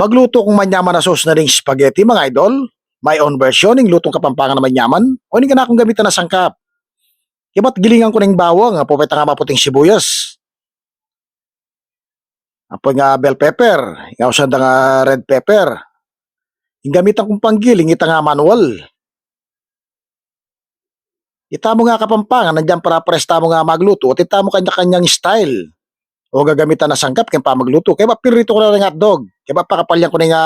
Magluto kung manyaman na sauce na ring spaghetti, mga idol. My own version, ng lutong kapampangan na manyaman. O hindi ka na akong gamitan na sangkap. Iba't gilingan ko ng bawang, pupweta nga maputing sibuyas. Apoy nga bell pepper, nga usanda nga red pepper. Yung gamitan kong panggiling, ita nga manual. Ita mo nga kapampangan, nandiyan para presta mo nga magluto, at ita mo kanya-kanyang style. O gagamitan na sangkap, kaya pa magluto. Kaya ba pirito ko na ng hotdog. Kaya ba pakapalyan ko na nga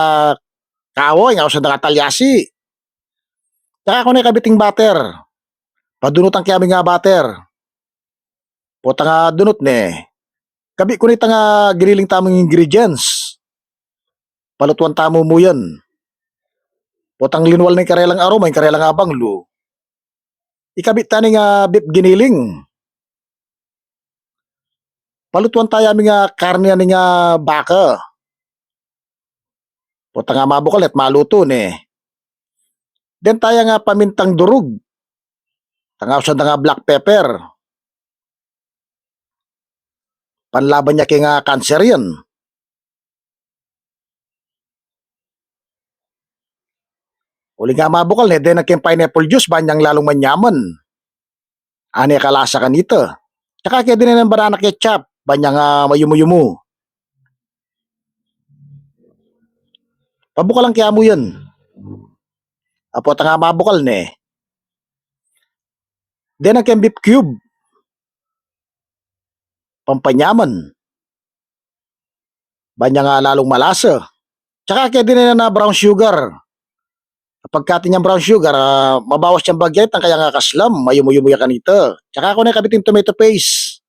kawoy, nga usanda nga talyasi. Tsaka ako na kabiting butter. Padunot ang kami nga butter. Puta nga dunot ne. Kabi ko nita nga grilling tamang ingredients. Palutuan tamo mo yan. Putang linwal ng karelang aroma, yung karelang abanglo. Ikabit tani nga beef giniling. Palutuan tayo aming nga karne ni nga baka. Puta nga mabukal at maluto ne. Then tayo nga pamintang durug. Tanga usad nga black pepper. Panlaban niya kay nga cancer yan. Uli nga mabukal ne, then naging pineapple juice, banyang lalong manyaman. Ani kalasa kanita. Tsaka kaya din ng banana ketchup, banyang mayumu-yumu. Pabukal lang kaya mo yan. Apo nga mabukal ne. Then naging beef cube. Pampanyaman. Banyang lalong malasa. Tsaka kaya din na brown sugar. Kapag kati niyang brown sugar, mabawas niyang bagyat, ang kaya nga kaslam, mayumuyo-muya kanita. Tsaka ako na kabiting tomato paste.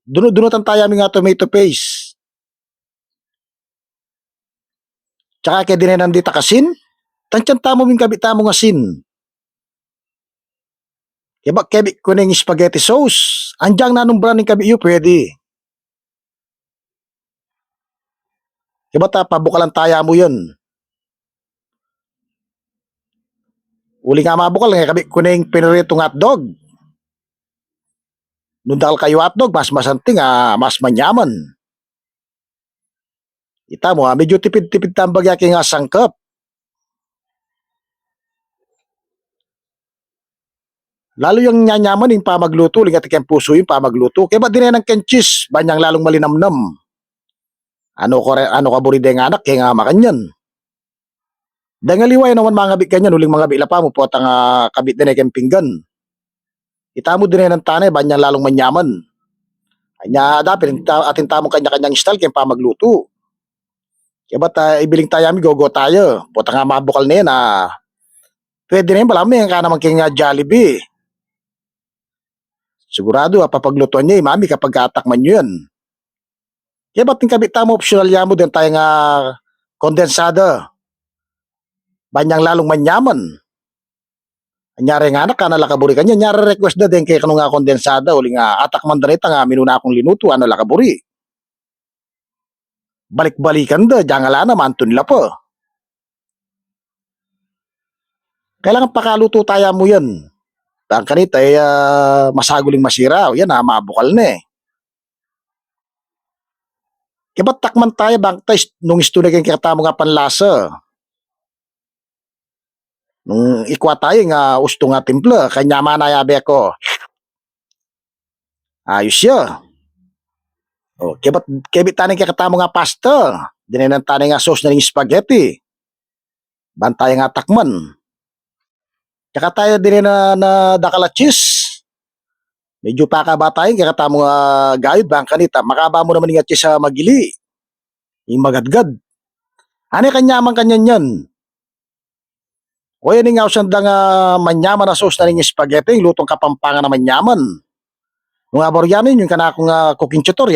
Dunod-dunutan tayo aming nga tomato paste. Tsaka kaya din na nandita kasin, tansyan tamo ming kabita mo nga sin. Kaya ba kebik ko na yung spaghetti sauce, andyang nanumbran ng kabiyo, pwede. Kaya ba pabukalan tayo mo yun. Uli nga mabukal, nga kabi ko na yung pinaritong hotdog. Nundakal kayo hotdog, mas masanting, mas manyaman. Ita mo, medyo tipid-tipid tambag yaking nga sangkap. Lalo yung nyanyaman yung pamagluto, lingat ikang puso yung pamagluto. Kaya ba din ng kenchis, banyang lalong malinamnam. Ano ka buride nga anak, kaya nga makanyan. Dangaliway naman mga bik kanyan, uling mga bila pa mo po at ang kabit din ay pinggan. Itamo din ng tanay, banyang lalong manyaman. Kanya dapat atin tamong kanya-kanyang style kaya pa magluto. Kaya ba't ibiling tayo ami, gogo tayo. Po nga mabukal na yan pwede na yun, palami, ka naman kaya nga Jollibee. Sigurado, papaglutuan niya, mami, kapag atakman nyo yan. Kaya ba't yung kabit tamo optional yan mo, din tayo nga kondensada. Banyang lalong manyaman. Anyari nga anak, lakaburi kanya. Anyari request na din kay kanong nga kondensada. Uli nga atak mandarita nga minuna akong linuto. Lakaburi. Balik-balikan da. Diyan nga na mantun nila po. Kailangan pakaluto tayo mo yan. Ang kanita ay masaguling masira. Yan mabukal na eh. Kaya ba't takman tayo bang tayo nung istunay kang kakatamo nga panlasa? Nung ikwa tayo nga usto nga timpla, kanya manayabe ko. Ayos siya. O, kebit taning kakatamo nga pasta. Dininan taning nga sauce na ring spaghetti. Bantay nga takman. Tsaka tayo din na dakala cheese. Medyo pakaba tayo kakatamo nga gayod bang kanita. Makaba mo naman nga cheese sa magili. Yung magadgad. Ano kanyaman kanyan yan? O yan nga usanda nga manyaman na sauce na rin yung spaghetti, lutong kapampangan na manyaman. Mga boryanin, yung kanakong cooking tutorial.